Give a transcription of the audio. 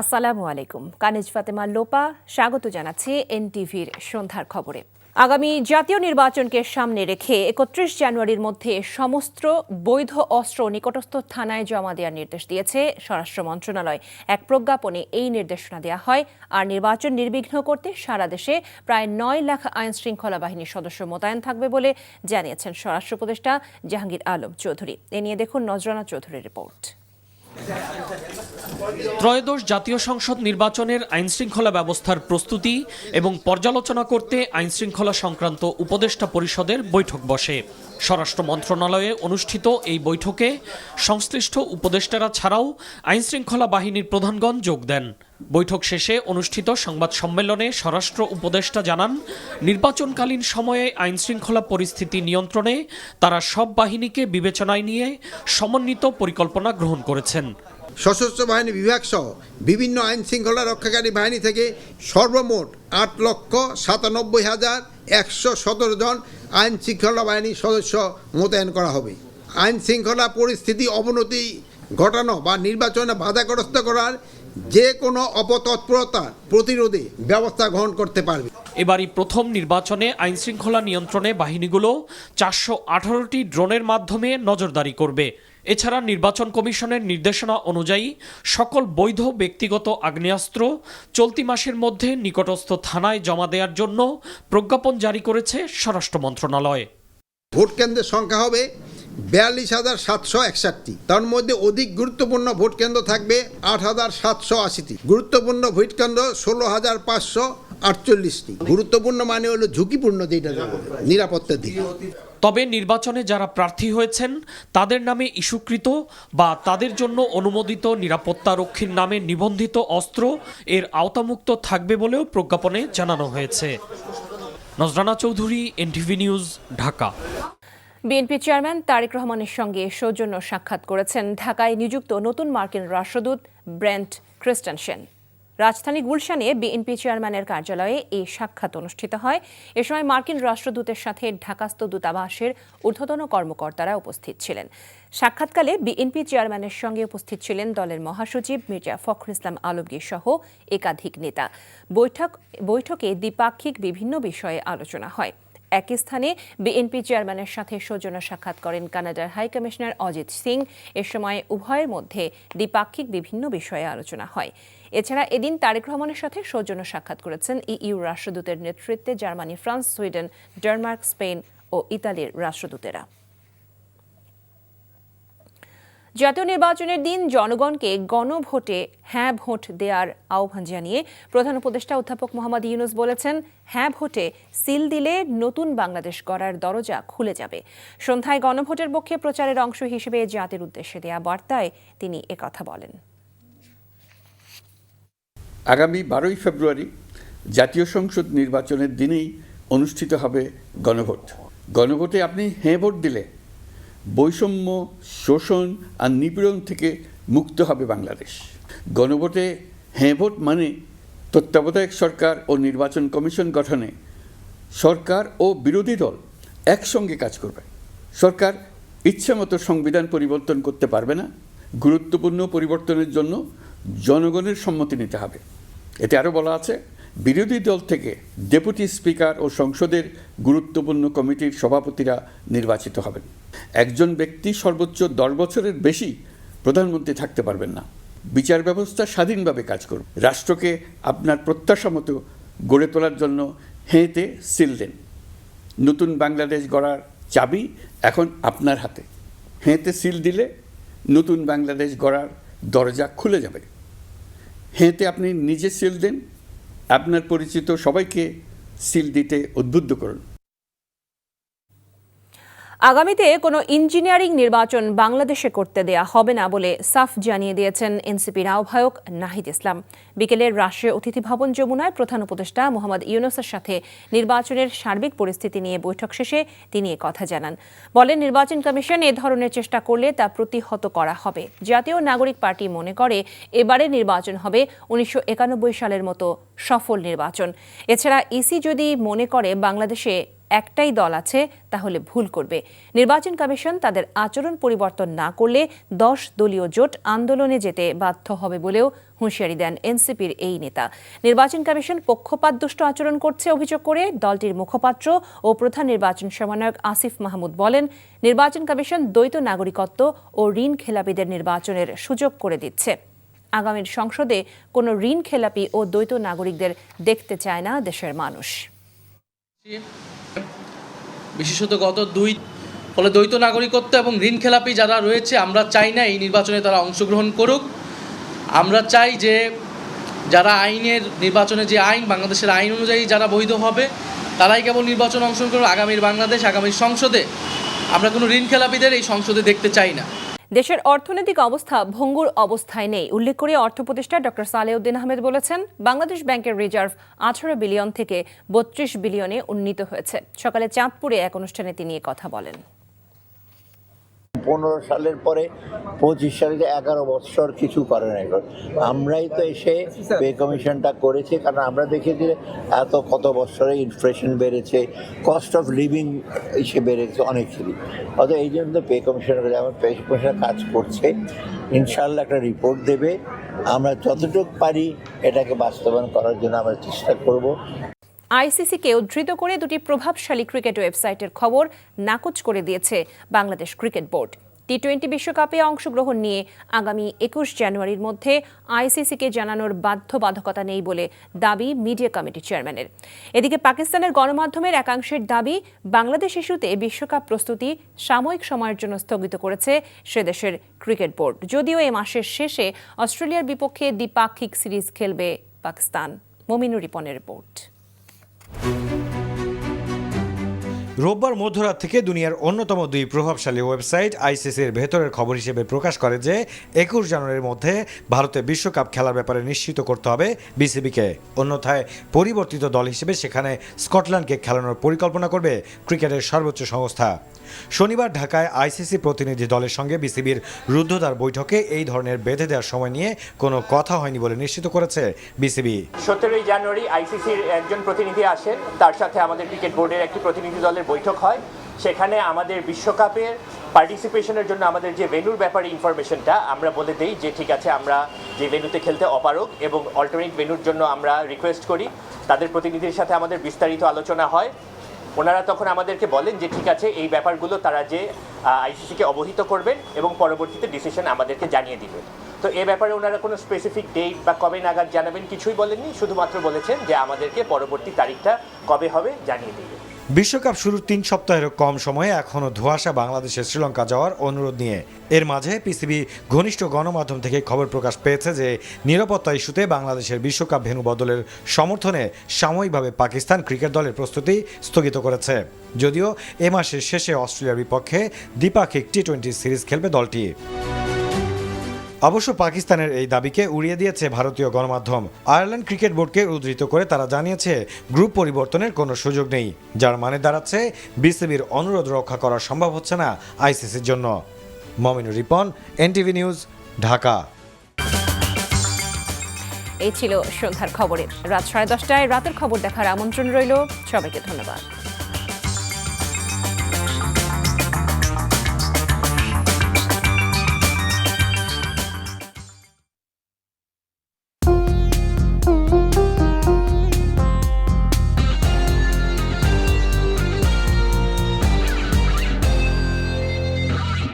আসসালামু আলাইকুম। কানিজ ফাতেমা লোপা স্বাগত জানাচ্ছি এনটিভির সন্ধ্যার খবরে। আগামী জাতীয় নির্বাচনকে সামনে রেখে ৩১ জানুয়ারির মধ্যে সমস্ত বৈধ অস্ত্র নিকটস্থ থানায় জমা দেওয়ার নির্দেশ দিয়েছে স্বরাষ্ট্র মন্ত্রণালয়। এক প্রজ্ঞাপনে এই নির্দেশনা দেওয়া হয়। আর নির্বাচন নির্বিঘ্ন করতে সারা দেশে প্রায় ৯ লাখ আইন শৃঙ্খলা বাহিনীর সদস্য মোতায়েন থাকবে বলে জানিয়েছেন স্বরাষ্ট্র উপদেষ্টা জাহাঙ্গীর আলম চৌধুরী। এ নিয়ে দেখুন নজরানা চৌধুরীর রিপোর্ট। ত্রয়োদশ জাতীয় সংসদ নির্বাচনের আইনশৃঙ্খলা ব্যবস্থার প্রস্তুতি এবং পর্যালোচনা করতে আইনশৃঙ্খলা সংক্রান্ত উপদেষ্টা পরিষদের বৈঠক বসে। স্বরাষ্ট্র মন্ত্রণালয়ে অনুষ্ঠিত এই বৈঠকে সংশ্লিষ্ট উপদেষ্টারা ছাড়াও আইনশৃঙ্খলা বাহিনীর প্রধানগণ যোগ দেন। বৈঠক শেষে অনুষ্ঠিত সংবাদ সম্মেলনে স্বরাষ্ট্র উপদেষ্টা জানান, নির্বাচনকালীন সময়ে আইনশৃঙ্খলা পরিস্থিতি নিয়ন্ত্রণে তারা সব বাহিনীকে বিবেচনায় নিয়ে সমন্বিত পরিকল্পনা গ্রহণ করেছেন। সশস্ত্র বাহিনী বিভাগ সহ বিভিন্ন আইন শৃঙ্খলা রক্ষাকারী বাহিনী থেকে সর্বমোট ৮,৯৭,১১৭ জন আইন শৃঙ্খলা বাহিনীর সদস্য মোতায়েন করা হবে। আইন শৃঙ্খলা পরিস্থিতি অবনতি ঘটানো বা নির্বাচনে বাধাগ্রস্ত করার যে কোনো অপতৎপরতা প্রতিরোধে ব্যবস্থা গ্রহণ করতে পারবে। এবারই প্রথম নির্বাচনে আইনশৃঙ্খলা নিয়ন্ত্রণে বাহিনীগুলো ৪১৮টি ড্রোনের মাধ্যমে নজরদারি করবে। এছাড়া নির্বাচন কমিশনের নির্দেশনা অনুযায়ী সকল বৈধ ব্যক্তিগত আগ্নেয়াস্ত্র চলতি মাসের মধ্যে নিকটস্থ থানায় জমা দেওয়ার জন্য প্রজ্ঞাপন জারি করেছে স্বরাষ্ট্র মন্ত্রণালয়। ভোট কেন্দ্রের সংখ্যা হবে ৪২,৭৬১। তার মধ্যে অধিক গুরুত্বপূর্ণ ভোট কেন্দ্র থাকবে ৮,৭৮০টি। গুরুত্বপূর্ণ ভোট কেন্দ্র ১৬,৫৪৮টি। গুরুত্বপূর্ণ মানে হলো ঝুঁকিপূর্ণ, যেটা নিরাপত্তার দিক। তবে নির্বাচনে যারা প্রার্থী হয়েছেন তাদের নামে ইস্যুকৃত বা তাদের জন্য অনুমোদিত নিরাপত্তারক্ষীর নামে নিবন্ধিত অস্ত্র এর আওতামুক্ত থাকবে বলেও প্রজ্ঞাপনে জানানো হয়েছে। Nazrana Chowdhury, NTV news, Dhaka. BNP chairman Tarek রহমানের সঙ্গে সৌজন্য সাক্ষাৎ করেছেন ঢাকায় নিযুক্ত নতুন মার্কিন রাষ্ট্রদূত ব্রেন্ট ক্রিস্টেনসেন। রাজধানী গুলশানে বিএনপি চেয়ারম্যানের কার্যালয়ে এই সাক্ষাৎ অনুষ্ঠিত হয়। এ সময় মার্কিন রাষ্ট্রদূতের সাথে ঢাকাস্থ দূতাবাসের ঊর্ধ্বতন কর্মকর্তারা উপস্থিত ছিলেন। সাক্ষাৎকালে বিএনপি চেয়ারম্যানের সঙ্গে উপস্থিত ছিলেন দলের মহাসচিব মির্জা ফখরুল ইসলাম আলমগীর সহ একাধিক নেতা। বৈঠকে দ্বিপাক্ষিক বিভিন্ন বিষয়ে আলোচনা হয়। একই স্থানে বিএনপি চেয়ারম্যানের সাথে সৌজন্য সাক্ষাৎ করেন কানাডার হাই কমিশনার অজিত সিং। এ সময় উভয়ের মধ্যে দ্বিপাক্ষিক বিভিন্ন বিষয়ে আলোচনা হয়। এছাড়া এদিন তারেক রহমানের সাথে সৌজন্য সাক্ষাৎ করেছেন ইইউ রাষ্ট্রদূতের নেতৃত্বে Germany, France, Sweden, Denmark, Spain ও ইতালির রাষ্ট্রদূতেরা। জাতীয় নির্বাচনের দিন জনগণকে গণভোটে হ্যাঁ ভোট দেওয়ার আহ্বান জানিয়ে প্রধান উপদেষ্টা অধ্যাপক মোহাম্মদ ইউনূস বলেছেন, হ্যাঁ ভোটে সিল দিলে নতুন বাংলাদেশ গড়ার দরজা খুলে যাবে। সন্ধ্যায় গণভোটের পক্ষে প্রচারের অংশ হিসেবে জাতির উদ্দেশ্যে দেয়া বার্তায় তিনি একথা বলেন। আগামী 12ই ফেব্রুয়ারি জাতীয় সংসদ নির্বাচনের দিনেই অনুষ্ঠিত হবে গণভোট। গণভোটে আপনি হ্যাঁ ভোট দিলে বৈষম্য, শোষণ আর নিপীড়ন থেকে মুক্ত হবে বাংলাদেশ। গণভোটে হ্যাঁ ভোট মানে তত্ত্বাবধায়ক সরকার ও নির্বাচন কমিশন গঠনে সরকার ও বিরোধী দল একসঙ্গে কাজ করবে। সরকার ইচ্ছামতো সংবিধান পরিবর্তন করতে পারবে না। গুরুত্বপূর্ণ পরিবর্তনের জন্য জনগণের সম্মতি নিতে হবে। এতে আরও বলা আছে, বিরোধী দল থেকে ডেপুটি স্পিকার ও সংসদের গুরুত্বপূর্ণ কমিটির সভাপতিরা নির্বাচিত হবেন। একজন ব্যক্তি সর্বোচ্চ 10 বছরের বেশি প্রধানমন্ত্রী থাকতে পারবেন না। বিচার ব্যবস্থা স্বাধীনভাবে কাজ করবে। রাষ্ট্রকে আপনার প্রত্যাশা মতো গড়ে তোলার জন্য হেঁতে সিল দেন। নতুন বাংলাদেশ গড়ার চাবি এখন আপনার হাতে। হেঁতে সিল দিলে নতুন বাংলাদেশ গড়ার দরজা খুলে যাবে। হেঁতে আপনি নিজে সিল দেন, আপনার পরিচিত সবাইকে সিল দিতে উদ্বুদ্ধ করুন। আগামীতে কোনো ইঞ্জিনিয়ারিং নির্বাচন বাংলাদেশে করতে দেয়া হবে না বলে সাফ জানিয়ে দিয়েছেন এনসিপির আহ্বায়ক নাহিদ ইসলাম। বিকেলে রাষ্ট্রীয় অতিথি ভবন যমুনায় প্রধান উপদেষ্টা মোহাম্মদ ইউনূসের সাথে নির্বাচনের সার্বিক পরিস্থিতি নিয়ে বৈঠক শেষে তিনি কথা জানান। বলেন, নির্বাচন কমিশন এ ধরনের চেষ্টা করলে তা প্রতিহত করা হবে। জাতীয় নাগরিক পার্টি মনে করে এবারে নির্বাচন হবে ১৯৯১ সালের মতো সফল নির্বাচন। এছাড়া ইসি যদি মনে করে বাংলাদেশে একটাই দল আছে তাহলে ভুল করবে। নির্বাচন কমিশন তাদের আচরণ পরিবর্তন না করলে 10 দলীয় জোট আন্দোলনে যেতে বাধ্য হবে বলেও হুঁশিয়ারি দেন এনসিপির এই নেতা। নির্বাচন কমিশন পক্ষপাতদুষ্ট আচরণ করছে অভিযোগ করে দলটির মুখপাত্র ও প্রধান নির্বাচন সমন্বয়ক আসিফ মাহমুদ বলেন, নির্বাচন কমিশন দ্বৈত নাগরিকত্ব ও ঋণ খেলাপিদের নির্বাচনের সুযোগ করে দিচ্ছে। আগামীর সংসদে কোনো ঋণ খেলাপি ও দ্বৈত নাগরিকদের দেখতে চায় না দেশের মানুষ। বিশেষত ফলে দ্বৈত নাগরিকত্ব এবং ঋণ খেলাপি যারা রয়েছে, আমরা চাই না এই নির্বাচনে তারা অংশগ্রহণ করুক। আমরা চাই যে যারা নির্বাচনে যে আইন, বাংলাদেশের আইন অনুযায়ী যারা বৈধ হবে তারাই কেবল নির্বাচনে অংশগ্রহণ করুক। আগামীর বাংলাদেশ, আগামীর সংসদে আমরা কোনো ঋণ খেলাপিদের এই সংসদে দেখতে চাই না। দেশের অর্থনৈতিক অবস্থা ভঙ্গুর অবস্থায় নেই উল্লেখ করে অর্থ উপদেষ্টা ডক্টর সালেউদ্দিন আহমেদ বলেছেন, বাংলাদেশ ব্যাংকের রিজার্ভ 18 বিলিয়ন থেকে 32 বিলিয়নে উন্নীত হয়েছে। সকালে চাঁদপুরে এক অনুষ্ঠানে তিনি কথা বলেন। 15 সালের পরে 25 সালে 11 বছর কিছু করে নাই। আমরাই তো এসে পে কমিশনটা করেছি, কারণ আমরা দেখেছি কত বছরে ইনফ্লেশন বেড়েছে, কস্ট অফ লিভিং এসে বেড়েছে অনেক কিছু। অতএব এই জন্য পে কমিশন করে আমার পে কমিশন কাজ করছে। ইনশাআল্লাহ একটা রিপোর্ট দেবে। আমরা যতটুকু পারি এটাকে বাস্তবায়ন করার জন্য আমরা চেষ্টা করব। আইসিসিকে উদ্ধৃত করে দুটি প্রভাবশালী ক্রিকেট ওয়েবসাইটের খবর নাকচ করে দিয়েছে বাংলাদেশ ক্রিকেট বোর্ড। টি-20 বিশ্বকাপে অংশগ্রহণ নিয়ে আগামী 21 জানুয়ারির মধ্যে আইসিসিকে জানানোর বাধ্যবাধকতা নেই বলে দাবি মিডিয়া কমিটি চেয়ারম্যানের। এদিকে পাকিস্তানের গণমাধ্যমের একাংশের দাবি, বাংলাদেশ ইস্যুতে বিশ্বকাপ প্রস্তুতি সাময়িক সময়ের জন্য স্থগিত করেছে সে দেশের ক্রিকেট বোর্ড। যদিও এ মাসের শেষে অস্ট্রেলিয়ার বিপক্ষে দ্বিপাক্ষিক সিরিজ খেলবে পাকিস্তান। মমিনুর রিপনের রিপোর্ট। রোববার মধ্যরাত থেকে দুনিয়ার অন্যতম দুই প্রভাবশালী ওয়েবসাইট আইসিসির ভেতরের খবর হিসেবে প্রকাশ করে যে 21 জানুয়ারির মধ্যে ভারতে বিশ্বকাপ খেলার ব্যাপারে নিশ্চিত করতে হবে বিসিবিকে। অন্যথায় পরিবর্তিত দল হিসেবে সেখানে স্কটল্যান্ডকে খেলানোর পরিকল্পনা করবে ক্রিকেটের সর্বোচ্চ সংস্থা। শনিবার ঢাকায় আইসিসি প্রতিনিধি দলের সঙ্গে বিসিবির রুদ্ধদ্বার বৈঠকে এই ধরনের বেঁধে দেওয়ার সময় নিয়ে কোনো কথা হয়নি বলে নিশ্চিত করেছে বিসিবি। 17 জানুয়ারি আইসিসির একজন প্রতিনিধি আসেন, তার সাথে আমাদের ক্রিকেট বোর্ডের একটি প্রতিনিধি দলের বৈঠক হয়। সেখানে আমাদের বিশ্বকাপের পার্টিসিপেশনের জন্য আমাদের যে ভেন্যুর ব্যাপারে ইনফরমেশনটা আমরা বলে দিই যে ঠিক আছে, আমরা যে ভেন্যুতে খেলতে অপারগ এবং অল্টারনেট ভেন্যুর জন্য আমরা রিকোয়েস্ট করি। তাদের প্রতিনিধির সাথে আমাদের বিস্তারিত আলোচনা হয়। ওনারা তখন আমাদেরকে বলেন যে ঠিক আছে, এই ব্যাপারগুলো তারা যে আইসিসিকে অবহিত করবেন এবং পরবর্তীতে ডিসিশন আমাদেরকে জানিয়ে দিবেন। তো এ ব্যাপারে ওনারা কোনো স্পেসিফিক ডেট বা কবে নাগাদ জানাবেন কিছুই বলেননি, শুধুমাত্র বলেছেন যে আমাদেরকে পরবর্তী তারিখটা কবে হবে জানিয়ে দিবেন। বিশ্বকাপ শুরুর 3 সপ্তাহেরও কম সময়ে এখনও ধোঁয়াশা বাংলাদেশের শ্রীলঙ্কা যাওয়ার অনুরোধ নিয়ে। এর মাঝে পিসিবি ঘনিষ্ঠ গণমাধ্যম থেকে খবর প্রকাশ পেয়েছে যে নিরাপত্তা ইস্যুতে বাংলাদেশের বিশ্বকাপ ভেন্যু বদলের সমর্থনে সাময়িকভাবে পাকিস্তান ক্রিকেট দলের প্রস্তুতি স্থগিত করেছে। যদিও এ মাসের শেষে অস্ট্রেলিয়ার বিপক্ষে দ্বিপাক্ষিক টি-20 সিরিজ খেলবে দলটি। অবশ্য পাকিস্তানের এই দাবিকে উড়িয়ে দিয়েছে ভারতীয় গণমাধ্যম। আয়ারল্যান্ড ক্রিকেট বোর্ডকে উদ্ধৃত করে তারা জানিয়েছে গ্রুপ পরিবর্তনের কোনো সুযোগ নেই, যার মানে দাঁড়াচ্ছে বিসিবির অনুরোধ রক্ষা করা সম্ভব হচ্ছে না আইসিসির জন্য। Mominur Ripon, NTV news, Dhaka. এই ছিল সন্ধ্যার খবরে। রাত 10:30টায় রাতের খবর দেখার আমন্ত্রণ রইল। সবাইকে ধন্যবাদ।